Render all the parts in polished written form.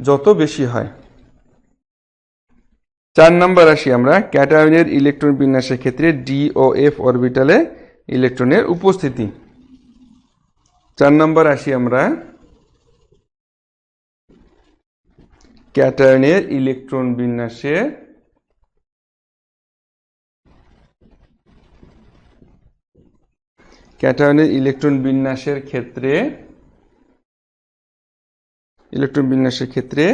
যত বেশি হয়। 4 নম্বর আসি আমরা ক্যাটায়নের ইলেকট্রন বিন্যাসের ক্ষেত্রে ডি ও এফ অরবিটালে ইলেকট্রনের উপস্থিতি। 4 নম্বর আসি আমরা ক্যাটায়নের ইলেকট্রন বিন্যাসে ক্ষেত্রে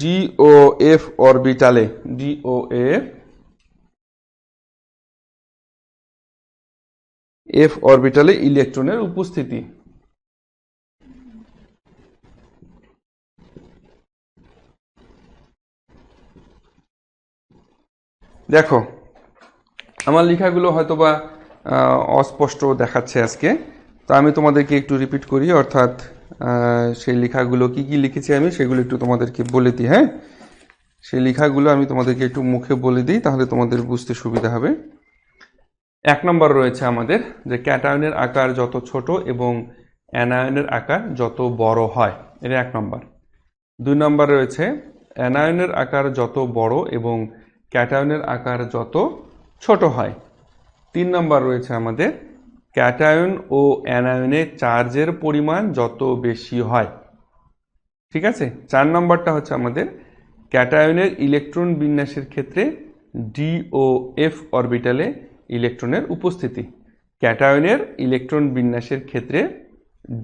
ডি ও এফ অরবিটালে ইলেকট্রনের উপস্থিতি। দেখো আমার লেখাগুলো হয়তোবা অস্পষ্ট দেখাচ্ছে আজকে, তো আমি তোমাদেরকে একটু রিপিট করি, অর্থাৎ সেই লেখাগুলো কি কি লিখেছি আমি সেগুলো একটু তোমাদেরকে বলে দিই। হ্যাঁ, সেই লেখাগুলো আমি তোমাদেরকে একটু মুখে বলে দিই, তাহলে তোমাদের বুঝতে সুবিধা হবে। 1 নম্বর রয়েছে আমাদের যে ক্যাটায়নের আকার যত ছোট এবং অ্যানায়নের আকার যত বড় হয়, এটা 1 নম্বর। 2 নম্বর রয়েছে অ্যানায়নের আকার যত বড় এবং ক্যাটায়নের আকার যত ছোট হয়। 3 নম্বর রয়েছে আমাদের ক্যাটায়ন ও অ্যানায়নে চার্জের পরিমাণ যত বেশি হয়। ঠিক আছে। 4 নম্বরটা হচ্ছে আমাদের ক্যাটায়নের ইলেকট্রন বিন্যাসের ক্ষেত্রে ডি ও এফ অরবিটালে ইলেকট্রনের উপস্থিতি। ক্যাটায়নের ইলেকট্রন বিন্যাসের ক্ষেত্রে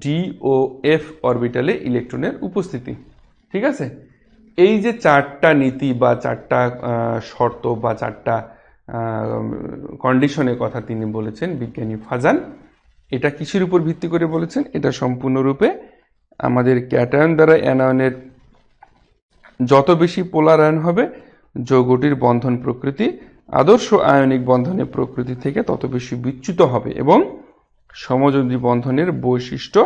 ডি ও এফ অরবিটালে ইলেকট্রনের উপস্থিতি। ঠিক আছে। এই যে 4টা নীতি বা 4টা শর্ত বা 4টা কন্ডিশনের কথা তিনি বলেছেন বিজ্ঞানী ফাজান, এটা কিসের উপর ভিত্তি করে বলেছেন? এটা সম্পূর্ণরূপে আমাদের ক্যাটায়ন দ্বারা অ্যানায়নের যত বেশি পোলারায়ন হবে যৌগটির বন্ধন প্রকৃতি আদর্শ আয়নিক বন্ধনের প্রকৃতি থেকে তত বেশি বিচ্যুত হবে এবং সমযোজী বন্ধনের বৈশিষ্ট্য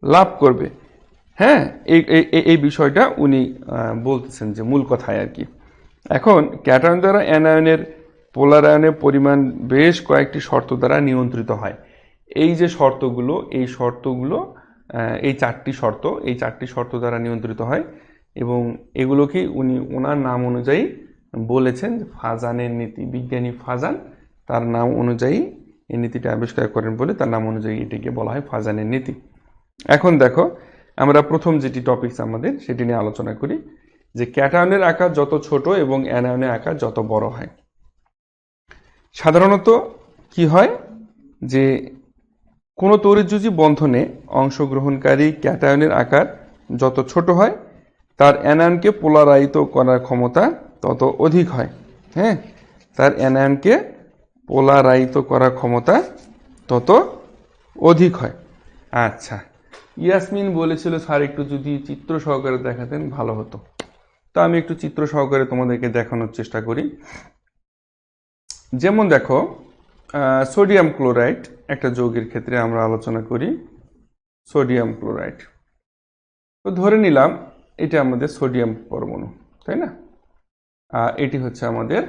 লাভ করবে। হ্যাঁ, এই বিষয়টা উনি বলতেছেন যে মূল কথায় আর কি। এখন ক্যাটায়ন দ্বারা অ্যানায়নের পোলারায়নের পরিমাণ বেশ কয়েকটি শর্ত দ্বারা নিয়ন্ত্রিত হয়। এই যে শর্তগুলো, এই 4টি শর্ত দ্বারা নিয়ন্ত্রিত হয় এবং এগুলোকে উনি ওনার নাম অনুযায়ী বলেছেন ফাজানের নীতি। বিজ্ঞানী ফাজান তার নাম অনুযায়ী এই নীতিটা আবিষ্কার করেন বলে তার নাম অনুযায়ী এটিকে বলা হয় ফাজানের নীতি। এখন দেখো আমরা প্রথম যেটি টপিকস আমাদের সেটি নিয়ে আলোচনা করি যে ক্যাটায়নের আকার যত ছোট এবং অ্যানায়নের আকার যত বড় হয়। সাধারণত কি হয় যে কোনো তড়িৎযোজী বন্ধনে অংশগ্রহণকারী ক্যাটায়নের আকার যত ছোট হয় তার অ্যানায়নকে পোলারায়িত করার ক্ষমতা তত অধিক হয়। হ্যাঁ, তার অ্যানায়নকে পোলারায়িত করার ক্ষমতা তত অধিক হয়। আচ্ছা, ইয়াসমিন বলেছিল স্যার একটু যদি চিত্র সহকারে দেখাতেন ভালো হতো, তো আমি একটু চিত্র সহকারে তোমাদেরকে দেখানোর চেষ্টা করি। যেমন দেখো সোডিয়াম ক্লোরাইড একটা যৌগের ক্ষেত্রে আমরা আলোচনা করি। সোডিয়াম ক্লোরাইড, তো ধরে নিলাম এটা আমাদের সোডিয়াম পরমাণু, তাই না? আর এটি হচ্ছে আমাদের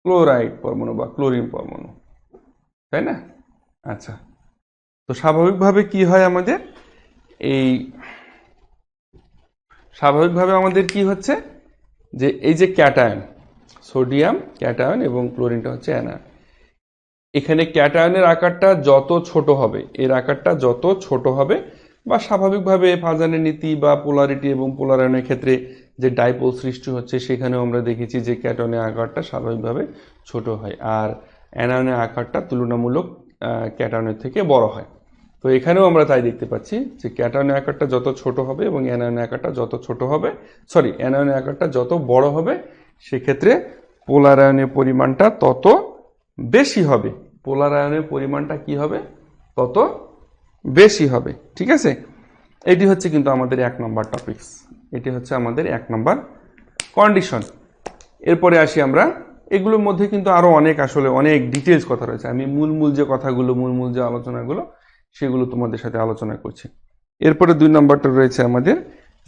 ক্লোরাইড পরমাণু বা ক্লোরিন পরমাণু, তাই না? আচ্ছা, তো স্বাভাবিকভাবে কি হয় আমাদের কি হচ্ছে যে এই যে ক্যাটায়ন, সোডিয়াম ক্যাটায়ন এবং ক্লোরিনটা হচ্ছে অ্যানায়ন। এখানে ক্যাটায়নের আকারটা যত ছোট হবে, এর আকারটা যত ছোট হবে বা স্বাভাবিকভাবে ফাজানের নীতি বা পোলারিটি এবং পোলারায়নের ক্ষেত্রে যে ডাইপোল সৃষ্টি হচ্ছে সেখানেও আমরা দেখেছি যে ক্যাটায়নের আকারটা স্বাভাবিকভাবে ছোট হয় আর অ্যানায়নের আকারটা তুলনামূলক ক্যাটায়নের থেকে বড় হয়। তো এখানেও আমরা তাই দেখতে পাচ্ছি যে ক্যাটায়নের আকারটা যত ছোট হবে এবং অ্যানায়নের আকারটা যত বড় হবে সেক্ষেত্রে পোলারায়নের পরিমাণটা তত বেশি হবে। পোলারায়নের পরিমাণটা কি হবে? তত বেশি হবে। ঠিক আছে, এটি হচ্ছে কিন্তু আমাদের 1 নম্বর টপিকস, এটি হচ্ছে আমাদের 1 নম্বর কন্ডিশন। এরপরে আসি আমরা, এগুলোর মধ্যে কিন্তু আরো অনেক ডিটেলস কথা রয়েছে। আমি মূল যে আলোচনাগুলো সেগুলো তোমাদের সাথে আলোচনা করছি। এরপরে 2 নম্বরটা রয়েছে আমাদের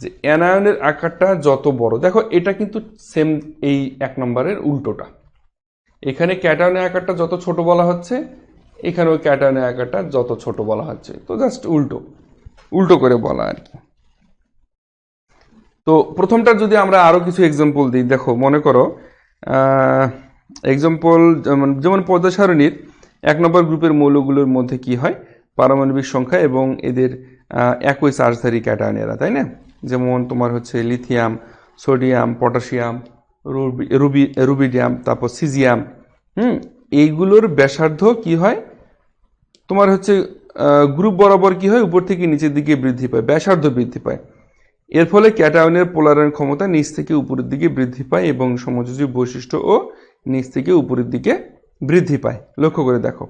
যে অ্যানায়নের আকারটা যত বড়। দেখো এটা কিন্তু সেম এই 1 নম্বরের উল্টোটা। এখানে ক্যাটায়নের আকারটা যত ছোট বলা হচ্ছে, এখানেও ক্যাটায়নের আকারটা যত ছোট বলা হচ্ছে, তো জাস্ট উল্টো। উল্টো করে বলা আর কি। তো প্রথমটা যদি আমরা আরো কিছু এক্সাম্পল দিই, দেখো মনে করো এক্সাম্পল যেমন পর্দা সারণীর 1 নম্বর গ্রুপের মৌলগুলোর মধ্যে কি হয়, পারমাণবিক সংখ্যা এবং এদের একই চার্জধারী ক্যাটায়ন এরা, তাই না? যেমন তোমার হচ্ছে লিথিয়াম, সোডিয়াম, পটাশিয়াম, রুবিডিয়াম, তারপর সিজিয়াম। এইগুলোর ব্যাসার্ধ কি হয় তোমার হচ্ছে গ্রুপ বরাবর কি হয়, উপর থেকে নিচের দিকে বৃদ্ধি পায়, ব্যাসার্ধ বৃদ্ধি পায়। এর ফলে ক্যাটায়নের পোলারায়ন ক্ষমতা নিচ থেকে উপরের দিকে বৃদ্ধি পায় এবং সমযোজী বৈশিষ্ট্য ও নিচ থেকে উপরের দিকে বৃদ্ধি পায়। লক্ষ্য করে দেখো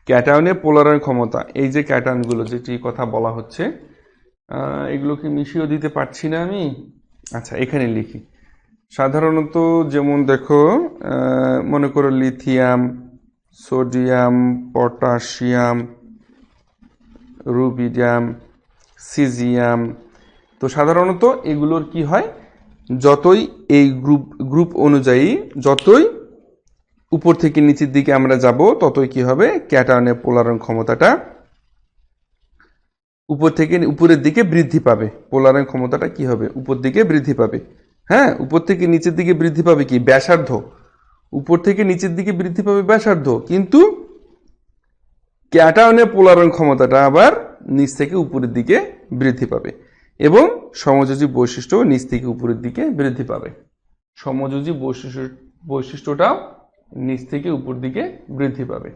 ক্যাটায়নের পোলারায়ন ক্ষমতা, এই যে ক্যাটায়নগুলো যেটি কথা বলা হচ্ছে, এগুলোকে মিশিয়েও দিতে পারছি না আমি। আচ্ছা এখানে লিখি। সাধারণত যেমন দেখো মনে করো lithium, sodium, potassium, rubidium, caesium. তো সাধারণত এগুলোর কি হয়, যতই এই গ্রুপ অনুযায়ী যতই উপর থেকে নিচের দিকে আমরা যাব, ততই কি হবে, ক্যাটায়নের পোলারায়ন ক্ষমতাটা উপর থেকে উপরের দিকে বৃদ্ধি পাবে। পোলারায়ন ক্ষমতাটা কি হবে, উপর দিকে বৃদ্ধি পাবে। হ্যাঁ, উপর থেকে নিচের দিকে বৃদ্ধি পাবে কি, ব্যাসার্ধ। উপর থেকে নিচের দিকে বৃদ্ধি পাবে ব্যাসার্ধ, কিন্তু ক্যাটায়নের পোলারায়ন ক্ষমতাটা আবার নিচ থেকে উপরের দিকে বৃদ্ধি পাবে এবং সমযোজী বৈশিষ্ট্য নিচ থেকে উপরের দিকে বৃদ্ধি পাবে। সমযোজী বৈশিষ্ট্যটাও নিচ থেকে উপর দিকে বৃদ্ধি পাবে।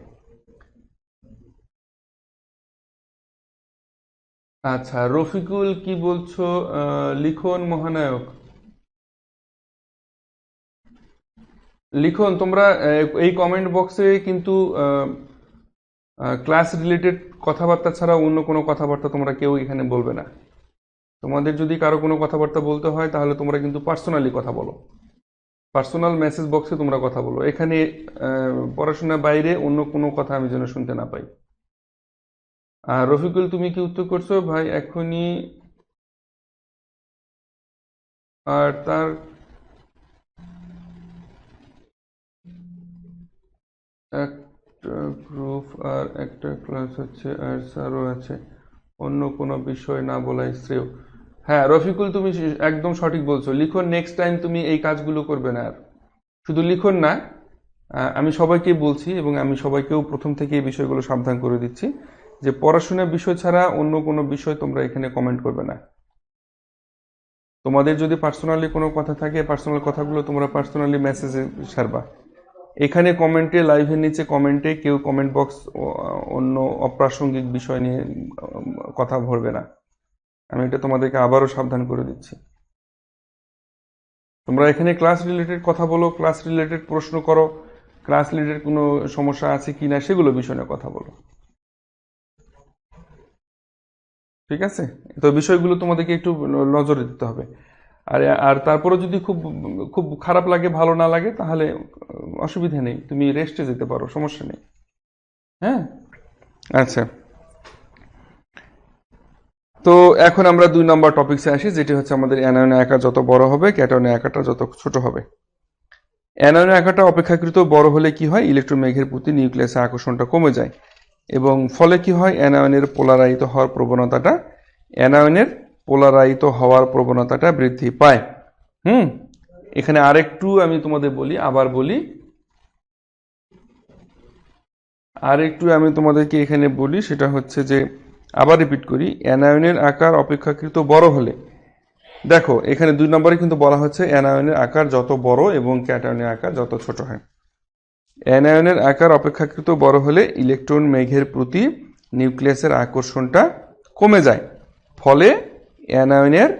আচ্ছা রফিকুল কি বলছো, লিখন মহানায়ক, লিখন তোমরা এই কমেন্ট বক্সে কিন্তু ক্লাস রিলেটেড কথাবার্তা ছাড়া অন্য কোনো কথাবার্তা তোমরা কেউ এখানে বলবে না। তোমাদের যদি কারো কোনো কথাবার্তা বলতে হয় তাহলে তোমরা কিন্তু পার্সোনালি কথা বলো, পার্সোনাল মেসেজ বক্সে তোমরা কথা বলো। এখানে পড়াশোনার বাইরে অন্য কোনো কথা আমি যেন শুনতে না পাই। আর রফিকুল তুমি কি উত্তর করছো ভাই এখনই? আর তার একটা গ্রুপ আর একটা ক্লাস আছে আর স্যারও আছে, অন্য কোনো বিষয় না বলাই শ্রেয়। হ্যাঁ রফিকুল তুমি একদম সঠিক বলছো। লিখন নেক্সট টাইম তুমি এই কাজগুলো করবে না আর। শুধু লিখন না, আমি সবাইকে বলছি এবং আমি সবাইকেও প্রথম থেকে এই বিষয়গুলো সাবধান করে দিচ্ছি যে পড়াশোনার বিষয় ছাড়া অন্য কোনো বিষয় তোমরা এখানে কমেন্ট করবে না। তোমাদের যদি পার্সোনালি কোনো কথা থাকে, পার্সোনাল কথাগুলো তোমরা পার্সোনালি মেসেজে ছাড়বা। এখানে কমেন্টে, লাইভের নিচে কমেন্টে কেউ কমেন্ট বক্স অন্য অপ্রাসঙ্গিক বিষয় নিয়ে কথা ভরবে না। আমি এটা তোমাদেরকে আবারও সাবধান করে দিচ্ছি। তোমরা এখানে ক্লাস রিলেটেড কথা বলো, ক্লাস রিলেটেড প্রশ্ন করো, ক্লাস রিলেটেড কোনো সমস্যা আছে কিনা সেগুলো বিষয় নিয়ে কথা বলো, ঠিক আছে? তো বিষয়গুলো তোমাদেরকে একটু নজরে দিতে হবে। আর আর তারপরে যদি খুব খুব খারাপ লাগে, ভালো না লাগে, তাহলে অসুবিধা নেই, তুমি রেস্টে যেতে পারো, সমস্যা নেই। হ্যাঁ আচ্ছা, তো এখন আমরা 2 নম্বর টপিকসে আসি, যেটি হচ্ছে আমাদের অ্যানায়নের আকার যত বড় হবে ক্যাটায়নের আকারটা যত ছোট হবে। অ্যানায়নের আকারটা অপেক্ষাকৃত বড় হলে কি হয়, ইলেকট্রন মেঘের প্রতি নিউক্লিয়াসের আকর্ষণটা কমে যায় এবং ফলে কি হয়, অ্যানায়নের পোলারায়িত হওয়ার প্রবণতাটা বৃদ্ধি পায়। এখানে আরেকটু আমি তোমাদের বলি, আমি তোমাদেরকে এখানে বলি, সেটা হচ্ছে যে আবার রিপিট করি, অ্যানায়নের আকার অপেক্ষাকৃত বড় হলে, দেখো এখানে 2 নম্বরে কিন্তু বলা হচ্ছে অ্যানায়নের আকার যত বড় এবং ক্যাটায়নের আকার যত ছোট হয়। অ্যানায়নের আকার অপেক্ষাকৃত বড় হলে ইলেকট্রন মেঘের প্রতি নিউক্লিয়াসের আকর্ষণটা কমে যায়, ফলে অ্যানায়নের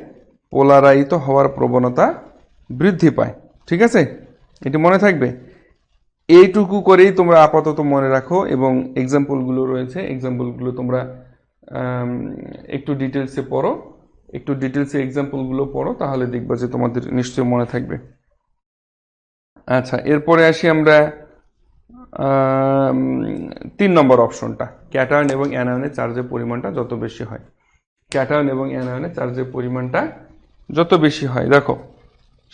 পোলারায়িত হওয়ার প্রবণতা বৃদ্ধি পায়। ঠিক আছে, এটি মনে থাকবে। এইটুকু করেই তোমরা আপাতত মনে রাখো এবং এক্সাম্পলগুলো রয়েছে, এক্সাম্পলগুলো তোমরা একটু ডিটেলসে পড়ো, একটু ডিটেলসে এক্সাম্পলগুলো পড়ো, তাহলে দেখবা যে তোমাদের নিশ্চয়ই মনে থাকবে। আচ্ছা এরপরে আসি আমরা 3 নম্বর অপশনটা, ক্যাটায়ন এবং অ্যানায়নের চার্জের পরিমাণটা যত বেশি হয়। ক্যাটায়ন এবং অ্যানায়নের চার্জের পরিমাণটা যত বেশি হয়, দেখো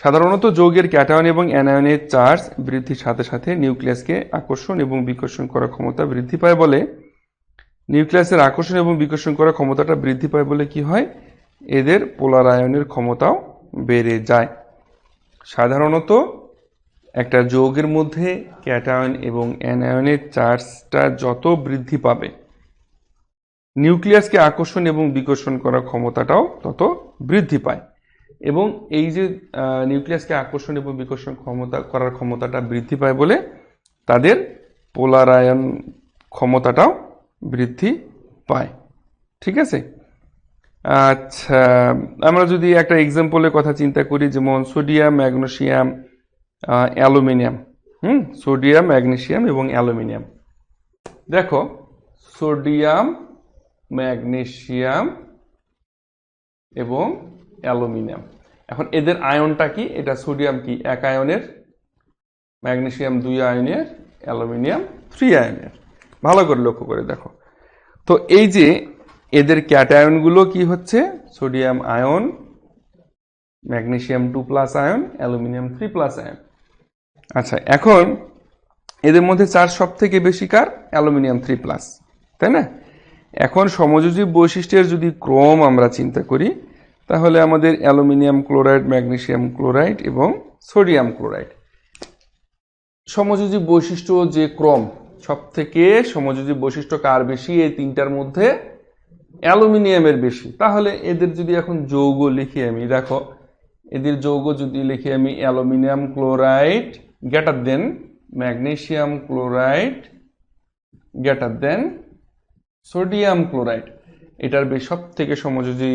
সাধারণত যৌগের ক্যাটায়ন এবং অ্যানায়নের চার্জ বৃদ্ধির সাথে সাথে নিউক্লিয়াসকে আকর্ষণ এবং বিকর্ষণ করার ক্ষমতা বৃদ্ধি পায় বলে নিউক্লিয়াসের আকর্ষণ এবং বিকর্ষণ করার ক্ষমতাটা বৃদ্ধি পায় বলে কি হয়, এদের পোলার আয়নের ক্ষমতাও বেড়ে যায়। সাধারণত একটা যৌগের মধ্যে ক্যাটায়ন এবং অ্যানায়নের চার্জটা যত বৃদ্ধি পাবে, নিউক্লিয়াসকে আকর্ষণ এবং বিকর্ষণ করার ক্ষমতাটাও তত বৃদ্ধি পায়। এবং এই যে নিউক্লিয়াসকে আকর্ষণ এবং বিকর্ষণ করার ক্ষমতাটা বৃদ্ধি পায় বলে তাদের পোলার আয়ন ক্ষমতাটাও বৃদ্ধি পায়। ঠিক আছে? আচ্ছা, আমরা যদি একটা এক্সাম্পলের কথা চিন্তা করি, যেমন sodium, magnesium, aluminium. Sodium, magnesium এবং অ্যালুমিনিয়াম। দেখো, সোডিয়াম, ম্যাগনেসিয়াম এবং অ্যালুমিনিয়াম। এখন এদের আয়নটা কি? এটা সোডিয়াম কি 1 আয়নের, ম্যাগনেসিয়াম 2 আয়নের, অ্যালুমিনিয়াম 3 আয়নের। ভালো করে লক্ষ্য করে দেখো। তো এই যে এদের ক্যাটায়নগুলো কি হচ্ছে, sodium ion, magnesium 2+ ion, aluminium 3+ ion. আচ্ছা, এখন এদের মধ্যে চার্জ সব থেকে বেশি কার? অ্যালুমিনিয়াম 3+, তাই না? এখন সমযোজী বৈশিষ্ট্যের যদি ক্রম আমরা চিন্তা করি, তাহলে আমাদের অ্যালুমিনিয়াম ক্লোরাইড, ম্যাগনেসিয়াম ক্লোরাইড এবং সোডিয়াম ক্লোরাইড সমযোজী বৈশিষ্ট্য যে ক্রম, সব থেকে সমযোজী বৈশিষ্ট্য কার বেশি? এই তিনটার মধ্যে অ্যালুমিনিয়ামের বেশি। তাহলে এদের যদি এখন যৌগ লিখি আমি, দেখো এদের যৌগ যদি লিখি আমি, aluminium chloride greater than magnesium chloride greater than sodium chloride, এটার সব থেকে সমযোজী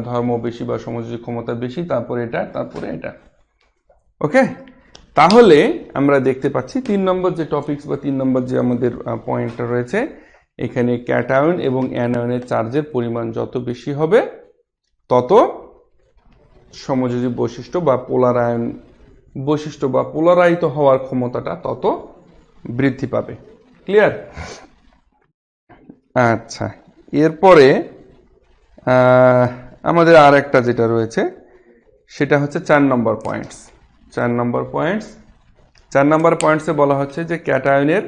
ধর্ম বেশি বা সমযোজী ক্ষমতা বেশি, তারপরে এটা, তারপরে এটা। ওকে, তাহলে আমরা দেখতে পাচ্ছি 3 নম্বর যে টপিকস বা 3 নম্বর যে আমাদের পয়েন্টটা রয়েছে, এখানে ক্যাটায়ন এবং অ্যানায়নের চার্জের পরিমাণ যত বেশি হবে তত সমযোজী বৈশিষ্ট্য বা পোলার আয়ন বৈশিষ্ট্য বা পোলারায়িত হওয়ার ক্ষমতাটা তত বৃদ্ধি পাবে। ক্লিয়ার? আচ্ছা, এরপরে আমাদের আর একটা যেটা রয়েছে সেটা হচ্ছে 4 নম্বর পয়েন্টস। 4 নম্বর পয়েন্টসে বলা হচ্ছে যে ক্যাটায়নের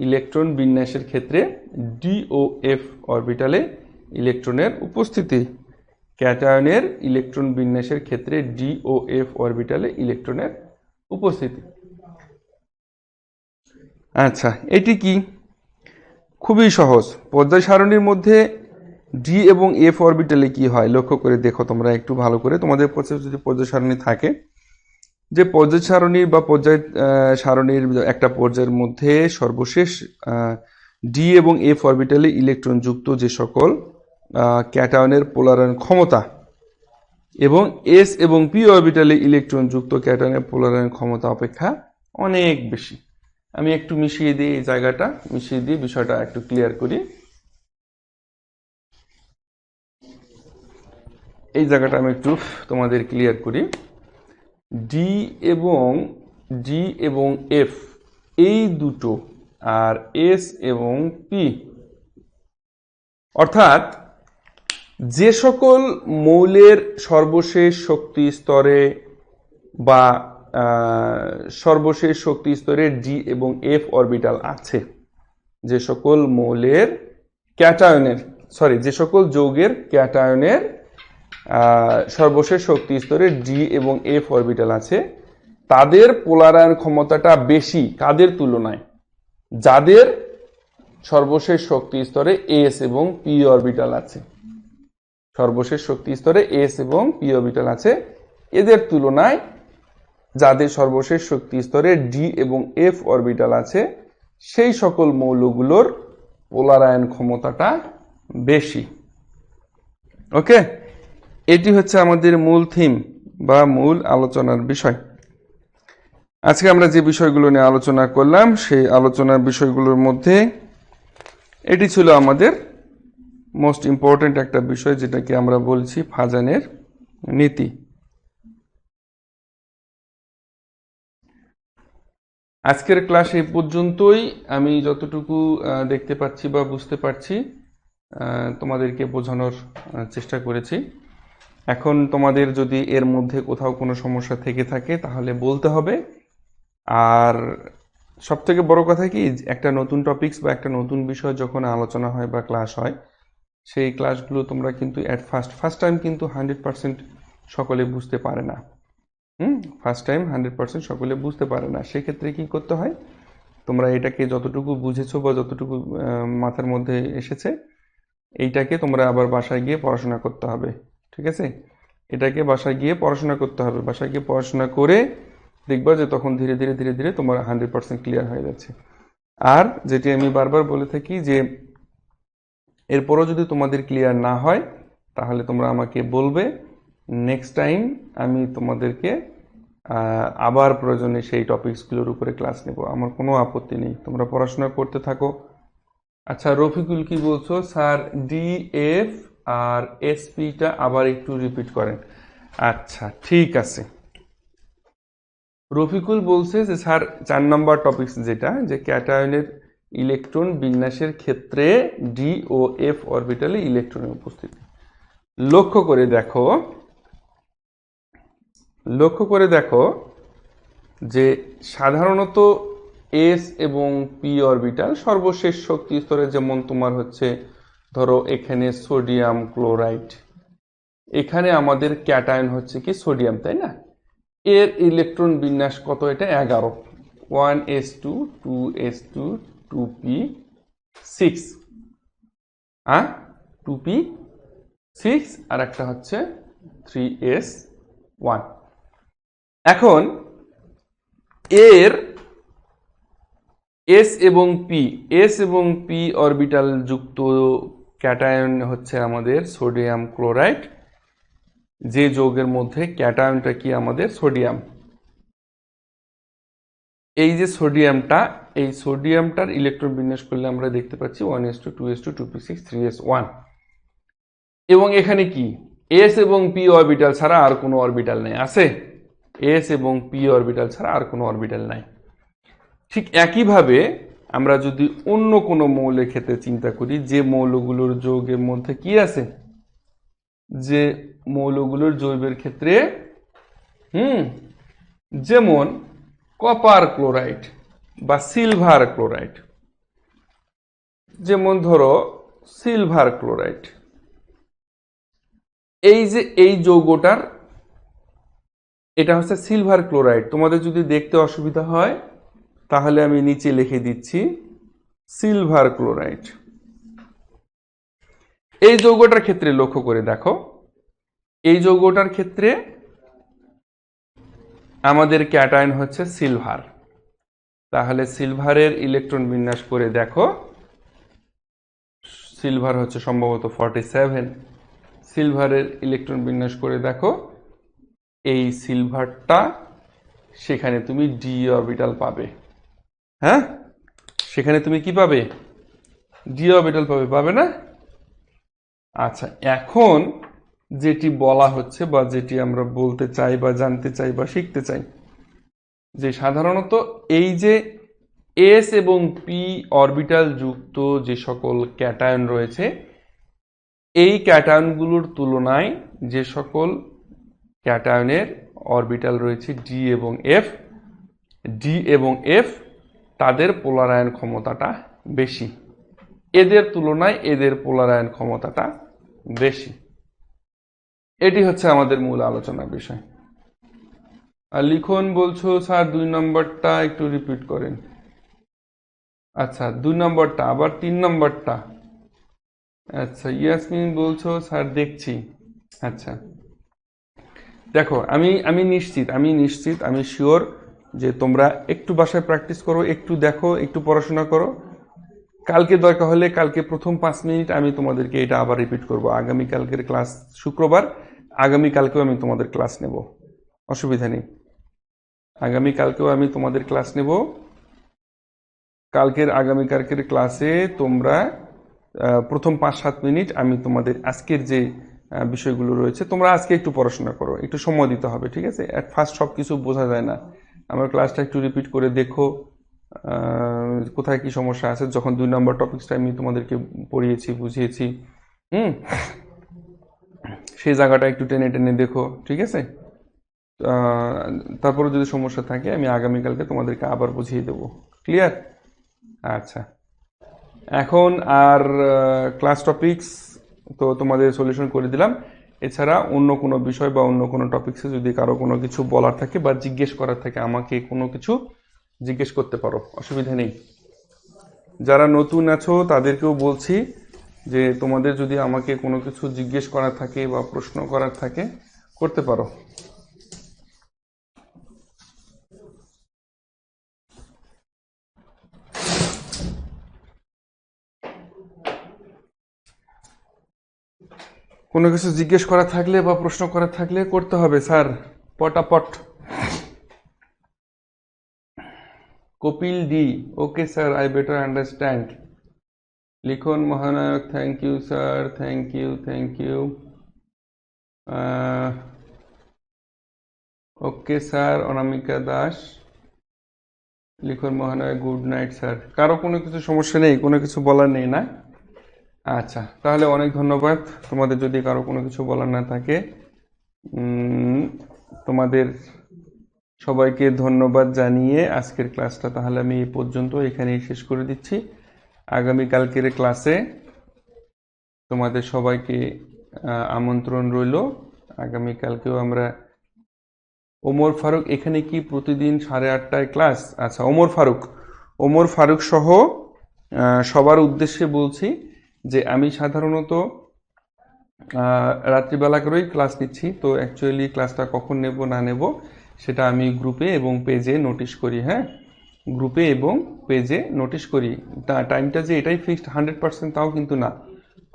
ইলেকট্রন বিন্যাসের ক্ষেত্রে DOF অরবিটালে ইলেকট্রনের উপস্থিতি। ক্যাটায়নের ইলেকট্রন বিন্যাসের ক্ষেত্রে DOF অরবিটালে ইলেকট্রনের উপস্থিতি। আচ্ছা, এটি কি? খুবই সহজ। পর্যায় সারণীর মধ্যে ডি এবং এফ অরবিটালে কি হয় লক্ষ্য করে দেখো তোমরা একটু ভালো করে। তোমাদের যদি পর্যায় সারণী থাকে, যে পর্যায় সারণীর বা পর্যায় সারণীর একটা পর্যায়ের মধ্যে সর্বশেষ ডি এবং এফ অরবিটালে ইলেকট্রন যুক্ত যে সকল ক্যাটায়নের পোলারায়ন ক্ষমতা এবং এস এবং পি অরবিটালে ইলেকট্রন যুক্ত ক্যাটায়নের পোলারায়ন ক্ষমতা অপেক্ষা অনেক বেশি। আমি একটু মিশিয়ে দিই, এই জায়গাটা মিশিয়ে দিয়ে বিষয়টা একটু ক্লিয়ার করি। এই জায়গাটা আমি একটু তোমাদের ক্লিয়ার করি। ডি এবং এফ এই দুটো আর এস এবং পি, অর্থাৎ যে সকল মৌলের সর্বশেষ শক্তি স্তরে বা সর্বশেষ শক্তি স্তরে ডি এবং এফ অরবিটাল আছে, যে সকল মৌলের ক্যাটায়নের যে সকল যৌগের ক্যাটায়নের সর্বশেষ শক্তি স্তরে ডি এবং এফ অরবিটাল আছে, তাদের পোলারায়ন ক্ষমতাটা বেশি কাদের তুলনায়? যাদের সর্বশেষ শক্তি স্তরে এস এবং পি অরবিটাল আছে। সর্বশেষ শক্তি স্তরে এস এবং পি অরবিটাল আছে, এদের তুলনায় যাদের সর্বশেষ শক্তি স্তরে ডি এবং এফ অরবিটাল আছে, সেই সকল মৌলগুলোর পোলারায়ন ক্ষমতাটা বেশি। ওকে, এটি হচ্ছে আমাদের মূল থিম বা মূল আলোচনার বিষয়। আজকে আমরা যে বিষয়গুলো নিয়ে আলোচনা করলাম, সেই আলোচনার বিষয়গুলোর মধ্যে এটি ছিল আমাদের মোস্ট ইম্পর্টেন্ট একটা বিষয়, যেটাকে আমরা বলছি ফাজানের নীতি। আজকের ক্লাস এই পর্যন্তই। আমি যতটুকু দেখতে পাচ্ছি বা বুঝতে পারছি তোমাদেরকে বোঝানোর চেষ্টা করেছি। এখন তোমাদের যদি এর মধ্যে কোথাও কোনো সমস্যা থেকে থাকে তাহলে বলতে হবে। আর সব থেকে বড় কথা কি, একটা নতুন টপিকস বা একটা নতুন বিষয় যখন আলোচনা হয় বা ক্লাস হয়, সেই ক্লাসগুলো তোমরা কিন্তু অ্যাট ফার্স্ট টাইম কিন্তু 100% সকলে বুঝতে পারে না। ফার্স্ট টাইম 100% সকলে বুঝতে পারে না। সেক্ষেত্রে কি করতে হয়, তোমরা এটাকে যতটুকু বুঝেছো বা যতটুকু মাথার মধ্যে এসেছে, এইটাকে তোমরা আবার বাসায় গিয়ে পড়াশোনা করতে হবে। ঠিক আছে, এটাকে বাসায় গিয়ে পড়াশোনা করতে হবে। বাসায় গিয়ে পড়াশোনা করে দেখবা যে তখন ধীরে ধীরে ধীরে ধীরে তোমার 100% ক্লিয়ার হয়ে যাচ্ছে। আর যেটি আমি বারবার বলে থাকি যে এরপরও যদি তোমাদের ক্লিয়ার না হয়, তাহলে তোমরা আমাকে বলবে, নেক্সট টাইম আমি তোমাদেরকে আবার প্রয়োজনে সেই টপিকসগুলোর উপরে ক্লাস নেব। আমার কোনো আপত্তি নেই, তোমরা পড়াশোনা করতে থাকো। আচ্ছা, রফিকুল কি বলছো? স্যার ডিএফ আর এসপিটা আবার একটু রিপিট করেন। আচ্ছা ঠিক আছে। রফিকুল বলছে যে স্যার 4 নম্বর টপিকস যেটা, যে ক্যাটায়নের ইলেকট্রন বিন্যাসের ক্ষেত্রে ডি ও এফ অরবিটালে ইলেকট্রনের উপস্থিতি। লক্ষ্য করে দেখো যে সাধারণত এস এবং পি অরবিটাল সর্বশেষ শক্তি স্তরে, যেমন তোমার হচ্ছে ধরো এখানে সোডিয়াম ক্লোরাইড, এখানে আমাদের ক্যাটায়ন হচ্ছে কি সোডিয়াম, তাই না? এর ইলেকট্রন বিন্যাস কত? এটা 11, 1s2 2s2 2p6, হ্যাঁ 2p6, আর একটা হচ্ছে 3s1। এখন এর এস এবং পি অরবিটাল যুক্ত ক্যাটায়ন হচ্ছে আমাদের সোডিয়াম ক্লোরাইড। যে যৌগের মধ্যে ক্যাটায়নটা কি আমাদের সোডিয়াম। এই যে সোডিয়ামটা, এই সোডিয়ামটার ইলেকট্রন বিন্যাস করলে আমরা দেখতে পাচ্ছি 1s2 2s2 2p6 3s1। এবং এখানে কি এস এবং পি অরবিটাল ছাড়া আর কোনো অরবিটাল নাই, আছে? এস এবং পি অরবিটাল ছাড়া আর কোনো অরবিটাল নাই। ঠিক একইভাবে আমরা যদি অন্য কোনো মৌলের ক্ষেত্রে চিন্তা করি, যে মৌলগুলোর যৌগের মধ্যে কি আছে, যে মৌলগুলোর যৌগের ক্ষেত্রে যেমন কপার ক্লোরাইড বা সিলভার ক্লোরাইড, যেমন ধরো সিলভার ক্লোরাইড, এই যে এই যৌগটার, এটা হচ্ছে সিলভার ক্লোরাইড। তোমাদের যদি দেখতে অসুবিধা হয় তাহলে আমি নিচে লিখে দিচ্ছি সিলভার ক্লোরাইড। এই যৌগটার ক্ষেত্রে লক্ষ্য করে দেখো, এই যৌগটার ক্ষেত্রে আমাদের ক্যাটায়ন হচ্ছে সিলভার। তাহলে সিলভারের ইলেকট্রন বিন্যাস করে দেখো, সিলভার হচ্ছে সম্ভবত 47। সিলভারের ইলেকট্রন বিন্যাস করে দেখো, এই সিলভারটা, সেখানে তুমি ডি অরবিটাল পাবে। হ্যাঁ, সেখানে তুমি কি পাবে? ডি অরবিটাল পাবে না? আচ্ছা, এখন যেটি বলা হচ্ছে বা যেটি আমরা বলতে চাই বা জানতে চাই বা শিখতে চাই, যে সাধারণত এই যে এস এবং পি অরবিটাল যুক্ত যে সকল ক্যাটায়ন রয়েছে, এই ক্যাটায়নগুলোর তুলনায় যে সকল ক্যাটায়নের অরবিটাল রয়েছে ডি এবং এফ, তাদের পোলারায়ন ক্ষমতাটা বেশি। এদের তুলনায় এদের পোলারায়ন ক্ষমতাটা বেশি। এটি হচ্ছে আমাদের মূল আলোচনার বিষয়। আর লিখন বলছো স্যার 2 নম্বরটা একটু রিপিট করেন। আচ্ছা, 2 নম্বরটা আবার 3 নম্বরটা। আচ্ছা, ইয়াসমিন বলছো স্যার দেখছি। আচ্ছা, দেখো আমি নিশ্চিত, আমি শিওর যে তোমরা একটু বাসায় প্র্যাকটিস করো, একটু দেখো, একটু পড়াশোনা করো। কালকে দরকার হলে কালকে প্রথম 5 মিনিট আমি তোমাদেরকে এটা আবার রিপিট করব। আগামীকালকের ক্লাস শুক্রবার, আগামীকালকেও আমি তোমাদের ক্লাস নেব, অসুবিধা নেই। আগামীকালকেও আমি তোমাদের ক্লাস নেব। আগামীকালকের ক্লাসে তোমরা প্রথম 5-7 মিনিট আমি তোমাদের আজকের যে বিষয়গুলো রয়েছে, তোমরা আজকে একটু পড়াশোনা করো, একটু সময় দিতে হবে, ঠিক আছে? অ্যাট ফার্স্ট সব কিছু বোঝা যায় না। আমার ক্লাসটা একটু রিপিট করে দেখো, কোথায় কি সমস্যা আছে। যখন 2 নম্বর টপিকসটা আমি তোমাদেরকে পড়িয়েছি, বুঝিয়েছি, সেই জায়গাটা একটু টেনে টেনে দেখো, ঠিক আছে? তারপরে যদি সমস্যা থাকে আমি আগামীকালকে তোমাদেরকে আবার বুঝিয়ে দেবো, ঠিক ক্লিয়ার? আচ্ছা, এখন আর ক্লাস টপিকস তো তোমাদের সলিউশন করে দিলাম। এছাড়া অন্য কোনো বিষয় বা অন্য কোনো টপিকসে যদি কারো কোনো কিছু বলার থাকে বা জিজ্ঞেস করার থাকে, আমাকে কোনো কিছু জিজ্ঞেস করতে পারো, অসুবিধা নেই। যারা নতুন আছো তাদেরকেও বলছি যে তোমাদের যদি আমাকে কোনো কিছু জিজ্ঞেস করার থাকে বা প্রশ্ন করার থাকে, করতে পারো। কোনো কিছু জিজ্ঞেস করা থাকলে বা প্রশ্ন করা থাকলে করতে হবে স্যার, পটাপট। Kapil De, okay sir, I better understand. Likhan Mahanayak, thank you sir, thank you, thank you. Okay sir, Anamika Das, Likhan Mahanayak, good night sir. কারো কোনো কিছু সমস্যা নেই, কোনো কিছু বলার নেই না? আচ্ছা, তাহলে অনেক ধন্যবাদ। তোমাদের যদি কারো কোনো কিছু বলার না থাকে, তোমাদের সবাইকে ধন্যবাদ জানিয়ে আজকের ক্লাসটা তাহলে আমি এই পর্যন্ত এখানেই শেষ করে দিচ্ছি। আগামীকালকের ক্লাসে তোমাদের সবাইকে আমন্ত্রণ রইল। আগামীকালকেও আমরা ওমর ফারুক, এখানে কি প্রতিদিন 8:30টায় ক্লাস? আচ্ছা, ওমর ফারুক সহ সবার উদ্দেশ্যে বলছি যে আমি সাধারণত রাত্রিবেলা করেই ক্লাস নিচ্ছি। তো অ্যাকচুয়ালি ক্লাসটা কখন নেব না নেব সেটা আমি গ্রুপে এবং পেজে নোটিশ করি। হ্যাঁ, গ্রুপে এবং পেজে নোটিশ করি। টাইমটা যে এটাই ফিক্সড 100% তাও কিন্তু না,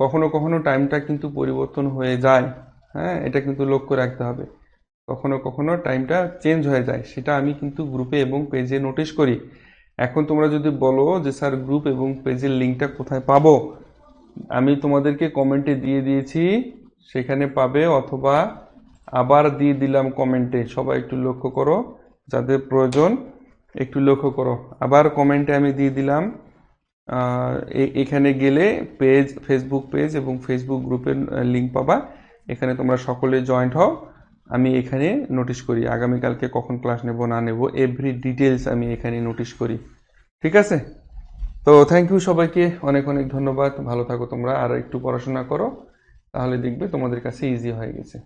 কখনো কখনো টাইমটা কিন্তু পরিবর্তন হয়ে যায়। হ্যাঁ, এটা কিন্তু লক্ষ্য রাখতে হবে। কখনো কখনো টাইমটা চেঞ্জ হয়ে যায়, সেটা আমি কিন্তু গ্রুপে এবং পেজে নোটিশ করি। এখন তোমরা যদি বলো যে স্যার গ্রুপ এবং পেজের লিঙ্কটা কোথায় পাবো, আমি তোমাদেরকে কমেন্টে দিয়ে দিয়েছি, সেখানে পাবে, অথবা আবার দিয়ে দিলাম কমেন্টে। সবাই একটু লক্ষ্য করো, যাদের প্রয়োজন একটু লক্ষ্য করো। আবার কমেন্টে আমি দিয়ে দিলাম, এখানে গেলে পেজ, ফেসবুক পেজ এবং ফেসবুক গ্রুপের লিঙ্ক পাবা। এখানে তোমরা সকলে জয়েন্ট হও। আমি এখানে নোটিশ করি আগামীকালকে কখন ক্লাস নেব না নেব, এভরি ডিটেলস আমি এখানে নোটিশ করি। ঠিক আছে? তো থ্যাংক ইউ সবাইকে, অনেক অনেক ধন্যবাদ। ভালো থাকো তোমরা, আর একটু পড়াশোনা করো, তাহলে দেখবে তোমাদের কাছে ইজি হয়ে গেছে।